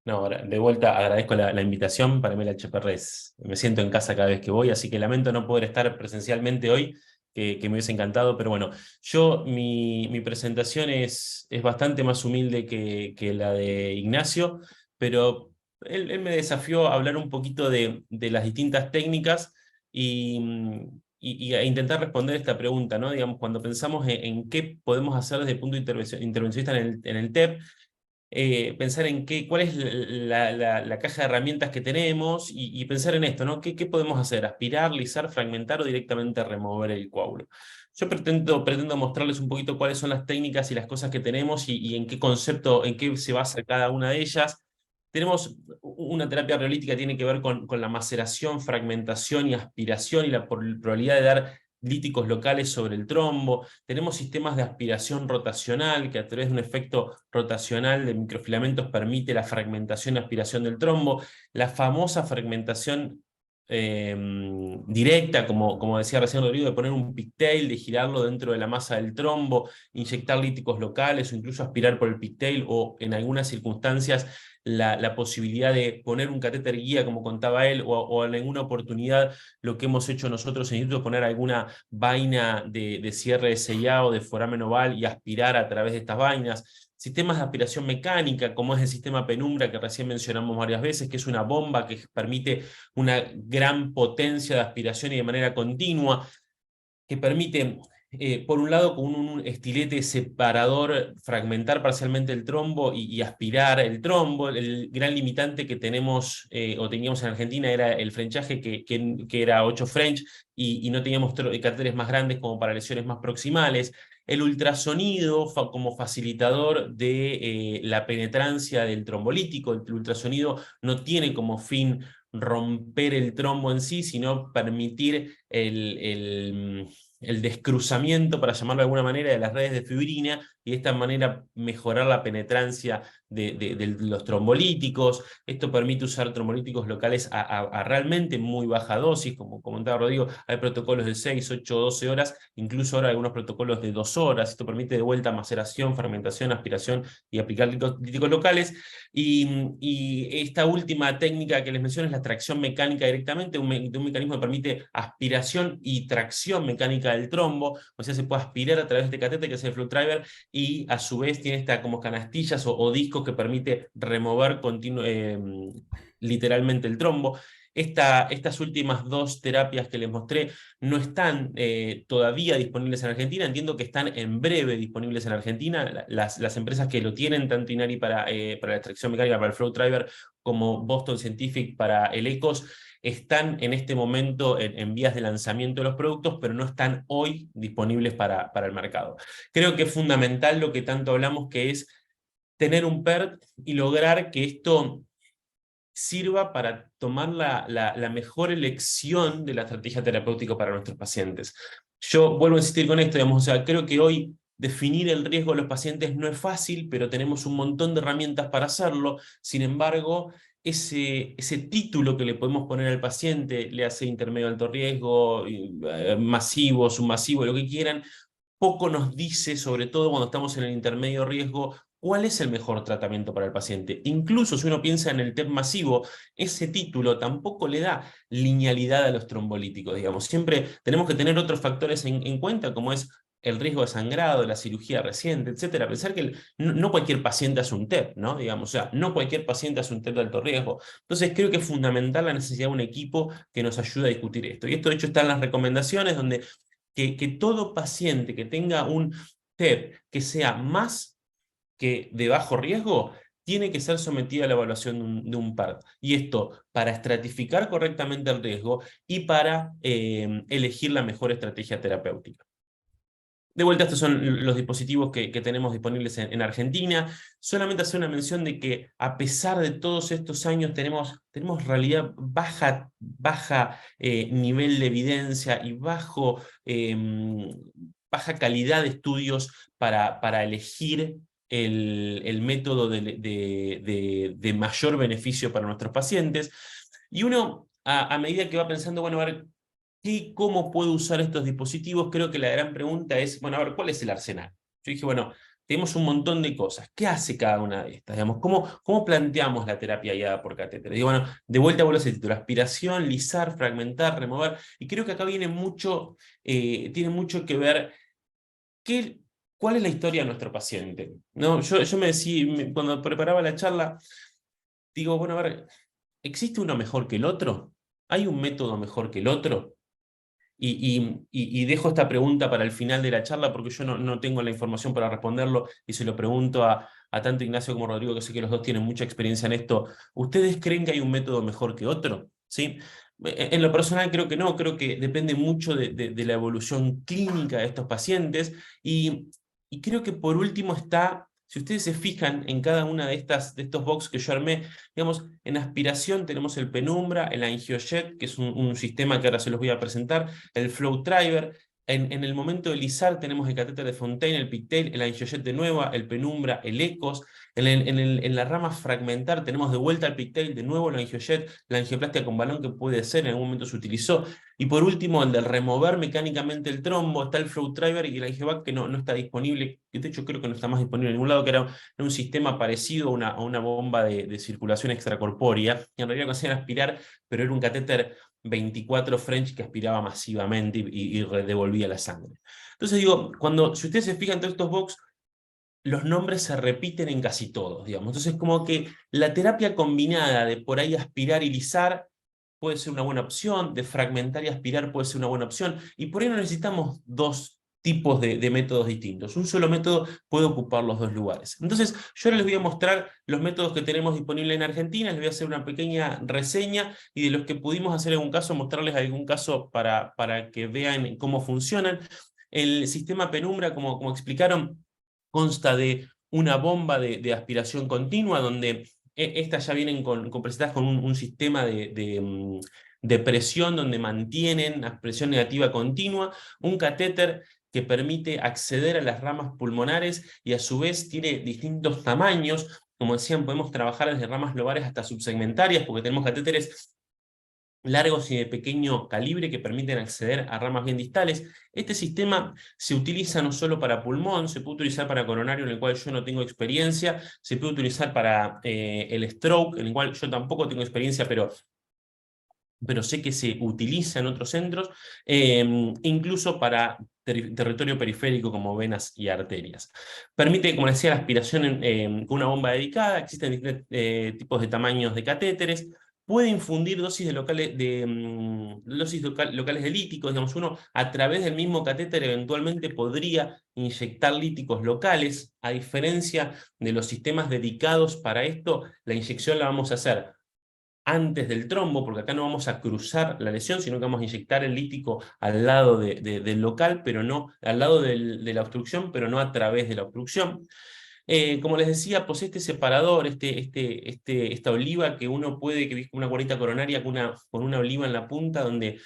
No, de vuelta agradezco la invitación. Para mí el HPR me siento en casa cada vez que voy, así que lamento no poder estar presencialmente hoy, que me hubiese encantado, pero bueno, mi presentación es bastante más humilde que la de Ignacio, pero él me desafió a hablar un poquito de las distintas técnicas y, y a intentar responder esta pregunta, ¿no? Digamos, cuando pensamos en qué podemos hacer desde el punto de intervencionista en el TEP, pensar en cuál es la caja de herramientas que tenemos y pensar en esto, ¿no? ¿Qué podemos hacer? ¿Aspirar, lisar, fragmentar o directamente remover el coágulo? Yo pretendo mostrarles un poquito cuáles son las técnicas y las cosas que tenemos y en qué concepto, en qué se basa cada una de ellas. Tenemos una terapia reolítica que tiene que ver con la maceración, fragmentación y aspiración y la probabilidad de dar líticos locales sobre el trombo. Tenemos sistemas de aspiración rotacional, que a través de un efecto rotacional de microfilamentos permite la fragmentación y aspiración del trombo. La famosa fragmentación directa, como decía recién Rodrigo, de poner un pigtail, de girarlo dentro de la masa del trombo, inyectar líticos locales o incluso aspirar por el pigtail, o en algunas circunstancias la posibilidad de poner un catéter guía, como contaba él, o en alguna oportunidad lo que hemos hecho nosotros en YouTube, poner alguna vaina de cierre de sellado, de foramen oval y aspirar a través de estas vainas. Sistemas de aspiración mecánica, como es el sistema Penumbra que recién mencionamos varias veces, que es una bomba que permite una gran potencia de aspiración y de manera continua, que permite, por un lado, con un estilete separador, fragmentar parcialmente el trombo y aspirar el trombo. El gran limitante que tenemos o teníamos en Argentina era el frenchaje, que era 8 French, y no teníamos catéteres más grandes como para lesiones más proximales. El ultrasonido como facilitador de la penetrancia del trombolítico. El ultrasonido no tiene como fin romper el trombo en sí, sino permitir el descruzamiento, para llamarlo de alguna manera, de las redes de fibrina, y de esta manera mejorar la penetrancia de los trombolíticos. Esto permite usar trombolíticos locales a realmente muy baja dosis, como comentaba Rodrigo. Hay protocolos de 6, 8, 12 horas, incluso ahora algunos protocolos de 2 horas. Esto permite de vuelta maceración, fermentación, aspiración y aplicar líticos locales. Y esta última técnica que les menciono es la tracción mecánica directamente, un mecanismo que permite aspiración y tracción mecánica del trombo. O sea, se puede aspirar a través de este catéter, que es el FlowDriver, y a su vez tiene esta como canastillas o discos que permite remover literalmente el trombo. Estas últimas dos terapias que les mostré no están todavía disponibles en Argentina. Entiendo que están en breve disponibles en Argentina. Las empresas que lo tienen, tanto Inari para la extracción mecánica, para el FlowDriver, como Boston Scientific para el ECOS, están en este momento en vías de lanzamiento de los productos, pero no están hoy disponibles para el mercado. Creo que es fundamental lo que tanto hablamos, que es tener un PERT y lograr que esto sirva para tomar la mejor elección de la estrategia terapéutica para nuestros pacientes. Yo vuelvo a insistir con esto, digamos, o sea, creo que hoy definir el riesgo de los pacientes no es fácil, pero tenemos un montón de herramientas para hacerlo. Sin embargo, ese título que le podemos poner al paciente, le hace intermedio alto riesgo, masivo, submasivo, lo que quieran, poco nos dice, sobre todo cuando estamos en el intermedio riesgo, cuál es el mejor tratamiento para el paciente. Incluso si uno piensa en el TEP masivo, ese título tampoco le da linealidad a los trombolíticos, digamos. Siempre tenemos que tener otros factores en cuenta, como es el riesgo de sangrado, la cirugía reciente, etcétera. Pensar que no cualquier paciente hace un TEP, ¿no? Digamos, o sea, no cualquier paciente hace un TEP de alto riesgo. Entonces creo que es fundamental la necesidad de un equipo que nos ayude a discutir esto. Y esto, de hecho, está en las recomendaciones, donde que todo paciente que tenga un TEP que sea más que de bajo riesgo, tiene que ser sometido a la evaluación de un PERT. Y esto para estratificar correctamente el riesgo y para elegir la mejor estrategia terapéutica. De vuelta, estos son los dispositivos que tenemos disponibles en Argentina. Solamente hacer una mención de que a pesar de todos estos años tenemos en realidad baja nivel de evidencia y baja calidad de estudios para elegir el método de mayor beneficio para nuestros pacientes. Y uno, a medida que va pensando, bueno, a ver, ¿cómo puedo usar estos dispositivos? Creo que la gran pregunta es, bueno, a ver, ¿cuál es el arsenal? Yo dije, bueno, tenemos un montón de cosas. ¿Qué hace cada una de estas? Digamos, ¿cómo planteamos la terapia guiada por catéter? Digo, bueno, de vuelta vuelvo a ese título: aspiración, lisar, fragmentar, remover. Y creo que acá viene mucho, tiene mucho que ver cuál es la historia de nuestro paciente, ¿no? Yo me decía, cuando preparaba la charla, digo, bueno, a ver, ¿existe uno mejor que el otro? ¿Hay un método mejor que el otro? Y dejo esta pregunta para el final de la charla porque yo no tengo la información para responderlo y se lo pregunto a tanto Ignacio como Rodrigo, que sé que los dos tienen mucha experiencia en esto. ¿Ustedes creen que hay un método mejor que otro? ¿Sí? En lo personal creo que no, creo que depende mucho de la evolución clínica de estos pacientes y creo que por último está, si ustedes se fijan en cada una de estos box que yo armé, digamos, en aspiración tenemos el Penumbra, el AngioJet, que es un sistema que ahora se los voy a presentar, el FlowTriver. En el momento de lisar tenemos el catéter de Fontaine, el Pigtail, el AngioJet de nueva, el Penumbra, el ECOS. En la rama fragmentar tenemos de vuelta el Pigtail, de nuevo el AngioJet, la angioplastia con balón que puede ser, en algún momento se utilizó. Y por último, el de remover mecánicamente el trombo, está el FlowTriver y el AngioVac que no está disponible, que de hecho creo que no está más disponible en ningún lado, que era un sistema parecido a una bomba de circulación extracorpórea, y en realidad conseguían aspirar, pero era un catéter 24 French que aspiraba masivamente y devolvía la sangre. Entonces digo, si ustedes se fijan en todos estos box, los nombres se repiten en casi todos, digamos. Entonces como que la terapia combinada de por ahí aspirar y lisar puede ser una buena opción, de fragmentar y aspirar puede ser una buena opción, y por ahí no necesitamos dos tipos de métodos distintos. Un solo método puede ocupar los dos lugares. Entonces, yo ahora les voy a mostrar los métodos que tenemos disponibles en Argentina, les voy a hacer una pequeña reseña, y de los que pudimos hacer algún caso, mostrarles algún caso para que vean cómo funcionan. El sistema Penumbra, como explicaron, consta de una bomba de aspiración continua, donde estas ya vienen presentadas con un sistema de presión donde mantienen la presión negativa continua, un catéter que permite acceder a las ramas pulmonares y a su vez tiene distintos tamaños. Como decían, podemos trabajar desde ramas lobares hasta subsegmentarias porque tenemos catéteres largos y de pequeño calibre que permiten acceder a ramas bien distales. Este sistema se utiliza no solo para pulmón, se puede utilizar para coronario, en el cual yo no tengo experiencia, se puede utilizar para el stroke, en el cual yo tampoco tengo experiencia, pero sé que se utiliza en otros centros, incluso para territorio periférico como venas y arterias. Permite, como decía, la aspiración con una bomba dedicada, existen diferentes tipos de tamaños de catéteres, puede infundir dosis locales de líticos, digamos, uno a través del mismo catéter eventualmente podría inyectar líticos locales. A diferencia de los sistemas dedicados para esto, la inyección la vamos a hacer antes del trombo, porque acá no vamos a cruzar la lesión, sino que vamos a inyectar el lítico al lado del local, pero no, al lado de la obstrucción, pero no a través de la obstrucción. Como les decía, posee este separador, esta oliva que uno puede, que es como una cuarita coronaria con una oliva en la punta, donde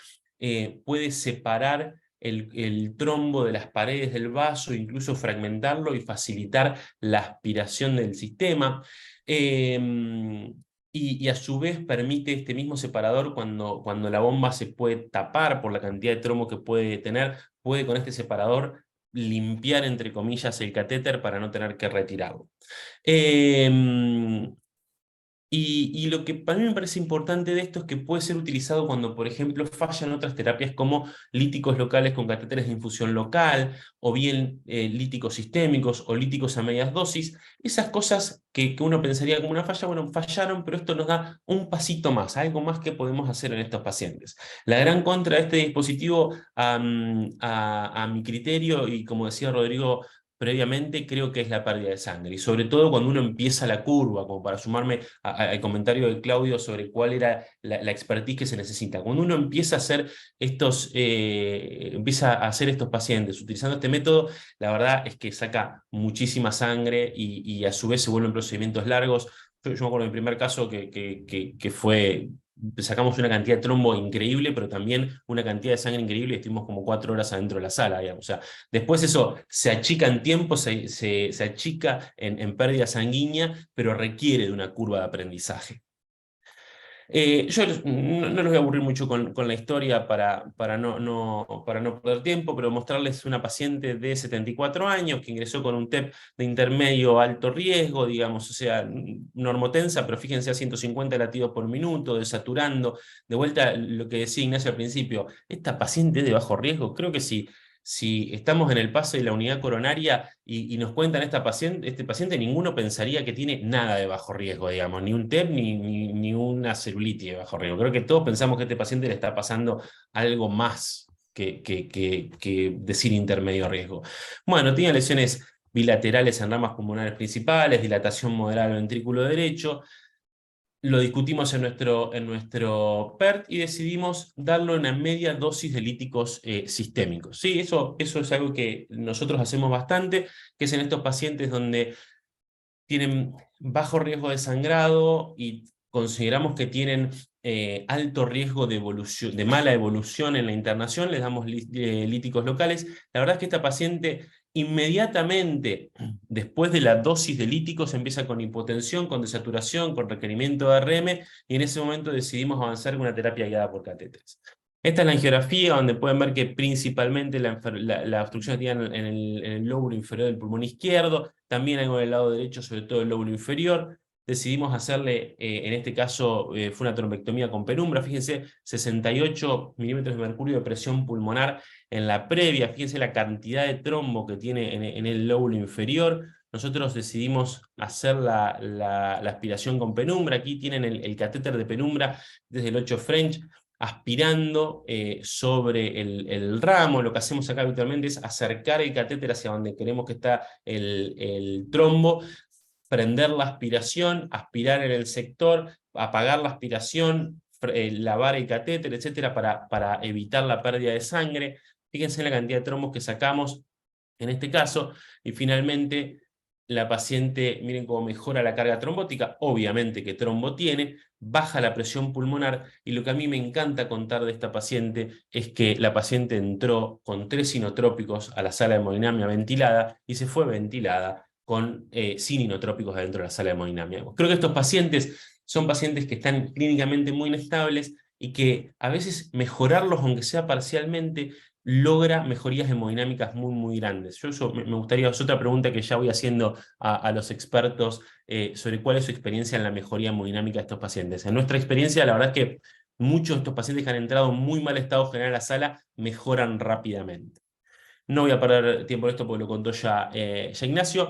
puede separar el trombo de las paredes del vaso, incluso fragmentarlo y facilitar la aspiración del sistema. Y a su vez permite este mismo separador cuando la bomba se puede tapar por la cantidad de trombo que puede tener, puede con este separador limpiar, entre comillas, el catéter para no tener que retirarlo. Y lo que para mí me parece importante de esto es que puede ser utilizado cuando, por ejemplo, fallan otras terapias como líticos locales con catéteres de infusión local, o bien líticos sistémicos o líticos a medias dosis. Esas cosas que uno pensaría como una falla, bueno, fallaron, pero esto nos da un pasito más, algo más que podemos hacer en estos pacientes. La gran contra de este dispositivo, a mi criterio, y como decía Rodrigo previamente, creo que es la pérdida de sangre, y sobre todo cuando uno empieza la curva, como para sumarme al comentario de Claudio sobre cuál era la expertise que se necesita. Cuando uno empieza a hacer estos pacientes utilizando este método, la verdad es que saca muchísima sangre y a su vez se vuelven procedimientos largos. Yo me acuerdo de mi primer caso que fue, sacamos una cantidad de trombo increíble, pero también una cantidad de sangre increíble, y estuvimos como 4 horas adentro de la sala, digamos. O sea, después eso se achica en tiempo, se achica en pérdida sanguínea, pero requiere de una curva de aprendizaje. Yo no los voy a aburrir mucho con la historia para no perder tiempo, pero mostrarles una paciente de 74 años que ingresó con un TEP de intermedio alto riesgo, digamos, o sea, normotensa, pero fíjense a 150 latidos por minuto, desaturando. De vuelta, lo que decía Ignacio al principio, ¿esta paciente es de bajo riesgo? Creo que sí. Si estamos en el paso de la unidad coronaria y nos cuentan este paciente, ninguno pensaría que tiene nada de bajo riesgo, digamos, ni un TEP ni una celulitis de bajo riesgo. Creo que todos pensamos que a este paciente le está pasando algo más que decir intermedio riesgo. Bueno, tiene lesiones bilaterales en ramas pulmonares principales, dilatación moderada del ventrículo derecho. Lo discutimos en nuestro PERT y decidimos darle una media dosis de líticos sistémicos. Sí, eso es algo que nosotros hacemos bastante, que es en estos pacientes donde tienen bajo riesgo de sangrado y consideramos que tienen alto riesgo de evolución, de mala evolución en la internación, les damos líticos locales. La verdad es que esta paciente inmediatamente después de la dosis de líticos empieza con hipotensión, con desaturación, con requerimiento de ARM, y en ese momento decidimos avanzar con una terapia guiada por catéteres. Esta es la angiografía, donde pueden ver que principalmente la obstrucción está en el lóbulo inferior del pulmón izquierdo, también algo del lado derecho, sobre todo el lóbulo inferior. Decidimos hacerle, en este caso, fue una trombectomía con penumbra. Fíjense, 68 milímetros de mercurio de presión pulmonar en la previa. Fíjense la cantidad de trombo que tiene en el lóbulo inferior. Nosotros decidimos hacer la aspiración con penumbra. Aquí tienen el catéter de penumbra desde el 8 French, aspirando sobre el ramo. Lo que hacemos acá habitualmente es acercar el catéter hacia donde queremos que está el trombo, prender la aspiración, aspirar en el sector, apagar la aspiración, lavar el catéter, etcétera, para evitar la pérdida de sangre. Fíjense en la cantidad de trombos que sacamos en este caso, y finalmente la paciente, miren cómo mejora la carga trombótica, obviamente que trombo tiene, baja la presión pulmonar, y lo que a mí me encanta contar de esta paciente es que la paciente entró con 3 inotrópicos a la sala de hemodinamia ventilada y se fue ventilada sin inotrópicos adentro de la sala de hemodinamia. Creo que estos pacientes son pacientes que están clínicamente muy inestables y que a veces mejorarlos, aunque sea parcialmente, logra mejorías hemodinámicas muy grandes. Me gustaría, es otra pregunta que ya voy haciendo a los expertos sobre cuál es su experiencia en la mejoría hemodinámica de estos pacientes. En nuestra experiencia, la verdad es que muchos de estos pacientes que han entrado en muy mal estado general a la sala mejoran rápidamente. No voy a perder tiempo en esto porque lo contó ya Ignacio.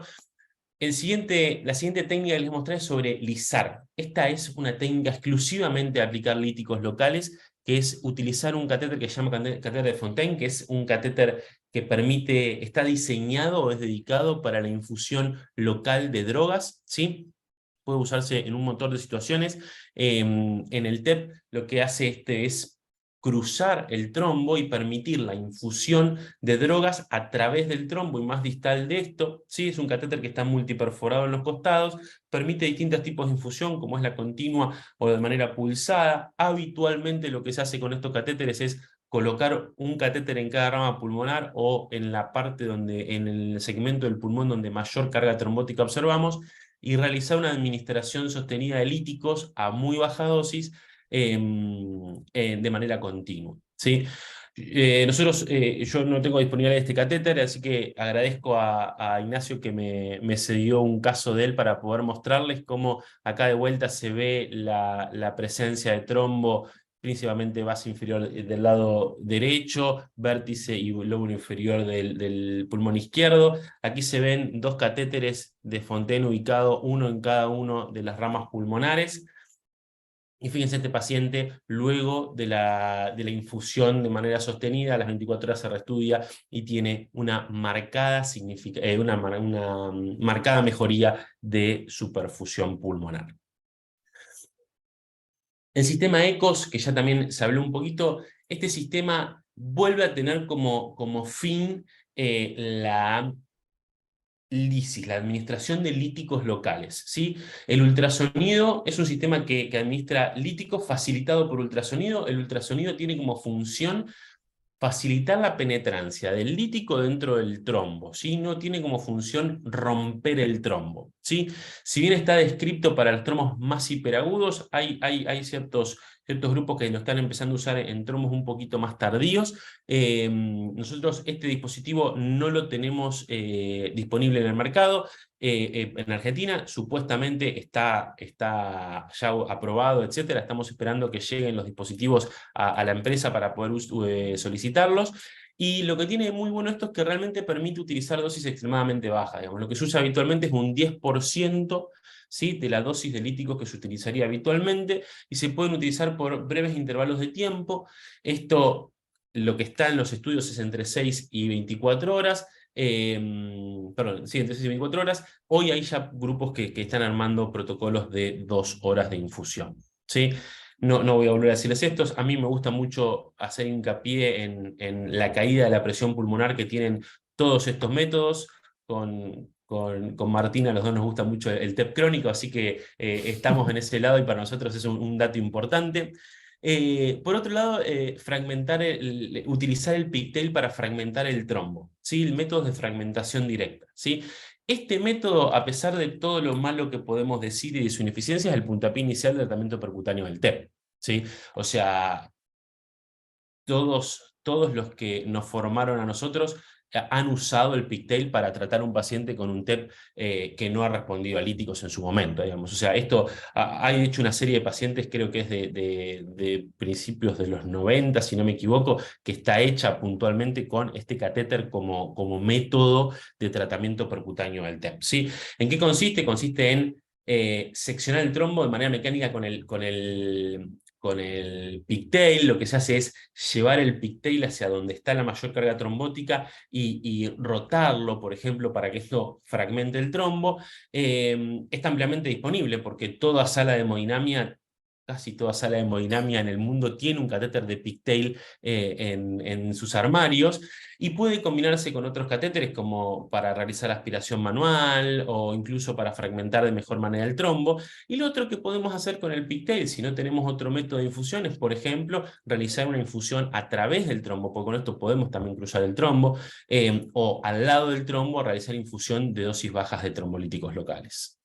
La siguiente técnica que les mostré es sobre lisar. Esta es una técnica exclusivamente de aplicar líticos locales, que es utilizar un catéter que se llama catéter de Fontaine, que es un catéter que está diseñado o es dedicado para la infusión local de drogas, ¿sí? Puede usarse en un montón de situaciones. En el TEP lo que hace es cruzar el trombo y permitir la infusión de drogas a través del trombo y más distal de esto. ¿Sí? Es un catéter que está multiperforado en los costados, permite distintos tipos de infusión, como es la continua o de manera pulsada. Habitualmente lo que se hace con estos catéteres es colocar un catéter en cada rama pulmonar o en la parte en el segmento del pulmón donde mayor carga trombótica observamos, y realizar una administración sostenida de líticos a muy baja dosis de manera continua, ¿sí? Yo no tengo disponible este catéter, así que agradezco a Ignacio que me cedió un caso de él para poder mostrarles cómo acá de vuelta se ve la presencia de trombo, principalmente base inferior del lado derecho, vértice y lóbulo inferior del pulmón izquierdo. Aquí se ven 2 catéteres de Fontaine ubicados, uno en cada uno de las ramas pulmonares. Y fíjense, este paciente, luego de la infusión de manera sostenida, a las 24 horas se reestudia y tiene una marcada mejoría de su perfusión pulmonar. El sistema ECOS, que ya también se habló un poquito, este sistema vuelve a tener como fin la lisis, la administración de líticos locales, ¿sí? El ultrasonido es un sistema que administra líticos facilitado por ultrasonido. El ultrasonido tiene como función facilitar la penetrancia del lítico dentro del trombo, ¿sí? No tiene como función romper el trombo, ¿sí? Si bien está descrito para los trombos más hiperagudos, hay ciertos grupos que lo están empezando a usar en trombos un poquito más tardíos. Nosotros este dispositivo no lo tenemos disponible en el mercado. En Argentina supuestamente está ya aprobado, etcétera. Estamos esperando que lleguen los dispositivos a la empresa para poder solicitarlos. Y lo que tiene muy bueno esto es que realmente permite utilizar dosis extremadamente bajas. Digamos. Lo que se usa habitualmente es un 10%, ¿sí?, de la dosis de líticos que se utilizaría habitualmente, y se pueden utilizar por breves intervalos de tiempo. Esto, lo que está en los estudios es entre 6 y 24 horas. Perdón, sí, entre 6 y 24 horas. Hoy hay ya grupos que están armando protocolos de 2 horas de infusión, ¿sí? No voy a volver a decirles estos. A mí me gusta mucho hacer hincapié en la caída de la presión pulmonar que tienen todos estos métodos. Con Martina, los dos nos gusta mucho el TEP crónico, así que estamos en ese lado y para nosotros es un dato importante. Por otro lado, utilizar el pigtail para fragmentar el trombo, ¿sí? El método de fragmentación directa, ¿sí? Este método, a pesar de todo lo malo que podemos decir y de su ineficiencia, es el puntapié inicial del tratamiento percutáneo del TEP, ¿sí? O sea, todos los que nos formaron a nosotros han usado el pigtail para tratar a un paciente con un TEP que no ha respondido a líticos en su momento, digamos. O sea, esto ha hecho una serie de pacientes, creo que es de principios de los 90, si no me equivoco, que está hecha puntualmente con este catéter como método de tratamiento percutáneo del TEP, ¿sí? ¿En qué consiste? Consiste en seccionar el trombo de manera mecánica con el pigtail. Lo que se hace es llevar el pigtail hacia donde está la mayor carga trombótica y rotarlo, por ejemplo, para que esto fragmente el trombo. Está ampliamente disponible porque casi toda sala de hemodinamia en el mundo tiene un catéter de pigtail en sus armarios, y puede combinarse con otros catéteres como para realizar aspiración manual o incluso para fragmentar de mejor manera el trombo. Y lo otro que podemos hacer con el pigtail, si no tenemos otro método de infusión, es, por ejemplo, realizar una infusión a través del trombo, porque con esto podemos también cruzar el trombo, o al lado del trombo realizar infusión de dosis bajas de trombolíticos locales.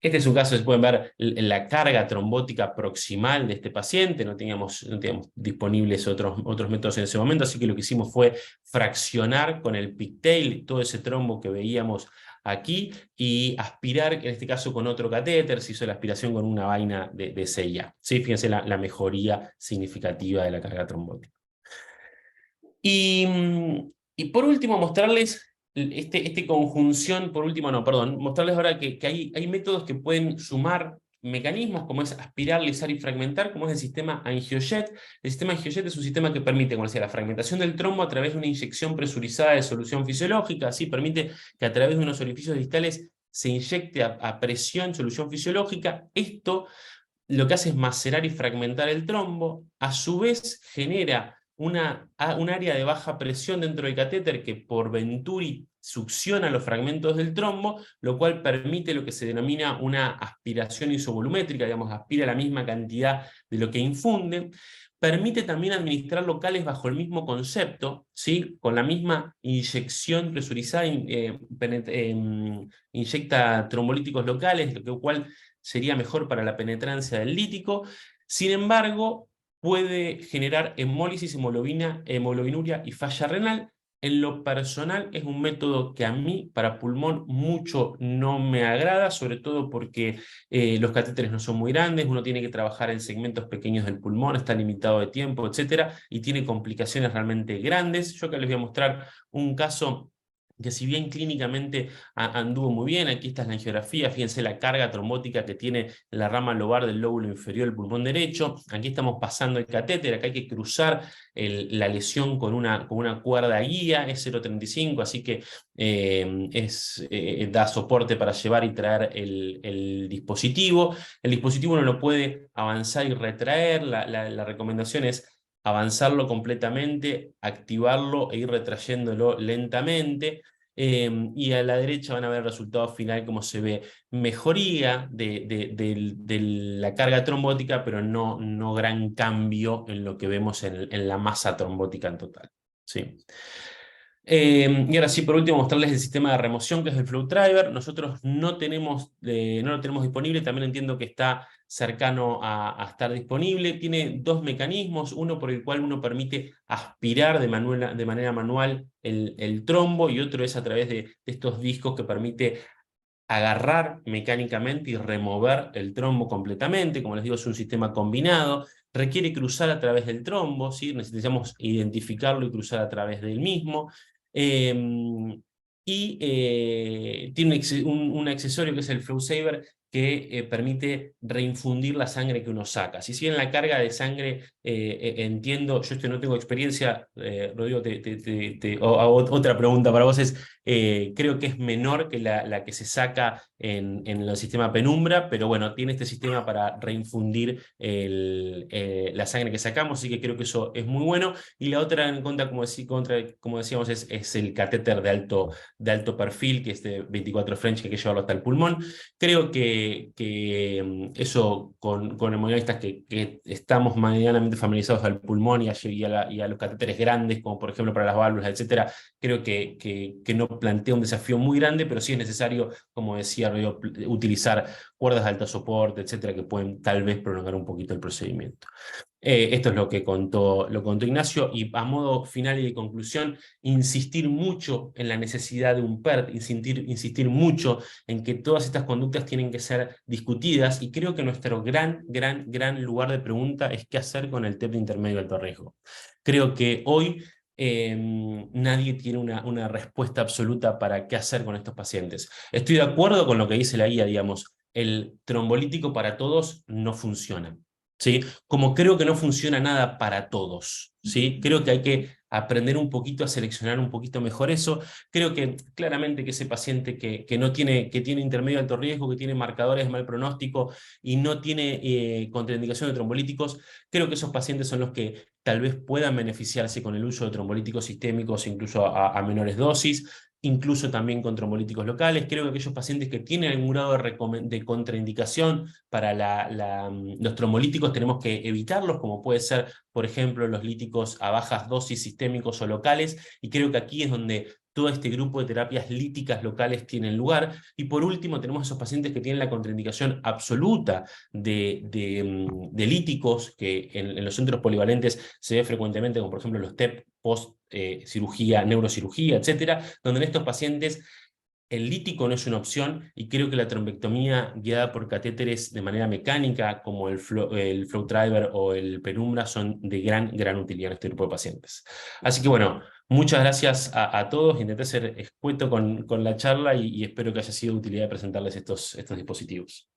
Este es un caso, se pueden ver la carga trombótica proximal de este paciente. No teníamos disponibles otros métodos en ese momento, así que lo que hicimos fue fraccionar con el pigtail todo ese trombo que veíamos aquí y aspirar, en este caso con otro catéter. Se hizo la aspiración con una vaina de CIA. ¿Sí? Fíjense la mejoría significativa de la carga trombótica. Y por último, mostrarles conjunción, mostrarles ahora que hay métodos que pueden sumar mecanismos, como es aspirar, lisar y fragmentar, como es el sistema Angiojet. El sistema Angiojet es un sistema que permite, como decía, la fragmentación del trombo a través de una inyección presurizada de solución fisiológica. Así permite que a través de unos orificios distales se inyecte a presión solución fisiológica. Esto lo que hace es macerar y fragmentar el trombo. A su vez genera un área de baja presión dentro del catéter que por venturi succiona los fragmentos del trombo, lo cual permite lo que se denomina una aspiración isovolumétrica, digamos, aspira la misma cantidad de lo que infunde. Permite también administrar locales bajo el mismo concepto, ¿sí? Con la misma inyección presurizada, inyecta trombolíticos locales, lo cual sería mejor para la penetrancia del lítico. Sin embargo, puede generar hemólisis, hemoglobinuria y falla renal. En lo personal es un método que a mí para pulmón mucho no me agrada, sobre todo porque los catéteres no son muy grandes, uno tiene que trabajar en segmentos pequeños del pulmón, está limitado de tiempo, etcétera, y tiene complicaciones realmente grandes. Yo acá les voy a mostrar un caso que, si bien clínicamente anduvo muy bien, aquí está la angiografía, fíjense la carga trombótica que tiene la rama lobar del lóbulo inferior del pulmón derecho. Aquí estamos pasando el catéter, acá hay que cruzar la lesión con una cuerda guía, es 0,35, así que da soporte para llevar y traer el dispositivo. El dispositivo uno lo puede avanzar y retraer, la recomendación es avanzarlo completamente, activarlo e ir retrayéndolo lentamente. y a la derecha van a ver el resultado final, como se ve mejoría de la carga trombótica, pero no gran cambio en lo que vemos en la masa trombótica en total. ¿Sí? Y ahora sí, por último, mostrarles el sistema de remoción, que es el Flow Driver. Nosotros no lo tenemos disponible, también entiendo que está cercano a estar disponible. Tiene dos mecanismos, uno por el cual uno permite aspirar de manera manual el trombo, y otro es a través de estos discos que permite agarrar mecánicamente y remover el trombo completamente. Como les digo, es un sistema combinado, requiere cruzar a través del trombo, ¿sí? Necesitamos identificarlo y cruzar a través del mismo. Tiene un accesorio que es el Flow Saver, que permite reinfundir la sangre que uno saca. Si bien la carga de sangre, entiendo, yo no tengo experiencia, Rodrigo, otra pregunta para vos es, creo que es menor que la que se saca en el sistema Penumbra, pero bueno, tiene este sistema para reinfundir la sangre que sacamos, así que creo que eso es muy bueno. Y la otra en contra, como decíamos, es el catéter de alto perfil, que es de 24 French, que hay que llevarlo hasta el pulmón. Creo que eso con hemodialistas que estamos medianamente familiarizados al pulmón y a los catéteres grandes, como por ejemplo para las válvulas, etcétera, creo que no plantea un desafío muy grande, pero sí es necesario, como decía Rodrigo, utilizar cuerdas de alto soporte, etcétera, que pueden tal vez prolongar un poquito el procedimiento. Esto es lo que contó Ignacio, y a modo final y de conclusión, insistir mucho en la necesidad de un PERT, insistir mucho en que todas estas conductas tienen que ser discutidas, y creo que nuestro gran lugar de pregunta es qué hacer con el TEP de intermedio de alto riesgo. Creo que hoy nadie tiene una respuesta absoluta para qué hacer con estos pacientes. Estoy de acuerdo con lo que dice la guía, digamos, el trombolítico para todos no funciona, ¿sí? Como creo que no funciona nada para todos, ¿sí? Creo que hay que aprender un poquito a seleccionar un poquito mejor eso. Creo que claramente que ese paciente que tiene intermedio de alto riesgo, que tiene marcadores de mal pronóstico y no tiene contraindicación de trombolíticos, creo que esos pacientes son los que tal vez puedan beneficiarse con el uso de trombolíticos sistémicos, incluso a menores dosis, incluso también con trombolíticos locales. Creo que aquellos pacientes que tienen algún grado de contraindicación para los trombolíticos tenemos que evitarlos, como puede ser, por ejemplo, los líticos a bajas dosis sistémicos o locales, y creo que aquí es donde todo este grupo de terapias líticas locales tienen lugar. Y por último, tenemos esos pacientes que tienen la contraindicación absoluta de líticos, que en los centros polivalentes se ve frecuentemente, como por ejemplo los TEP post cirugía, neurocirugía, etcétera, donde en estos pacientes el lítico no es una opción, y creo que la trombectomía guiada por catéteres de manera mecánica, como el Flow Driver o el Penumbra, son de gran utilidad en este grupo de pacientes. Así que bueno, muchas gracias a todos. Intenté ser escueto con la charla, y espero que haya sido de utilidad presentarles estos dispositivos.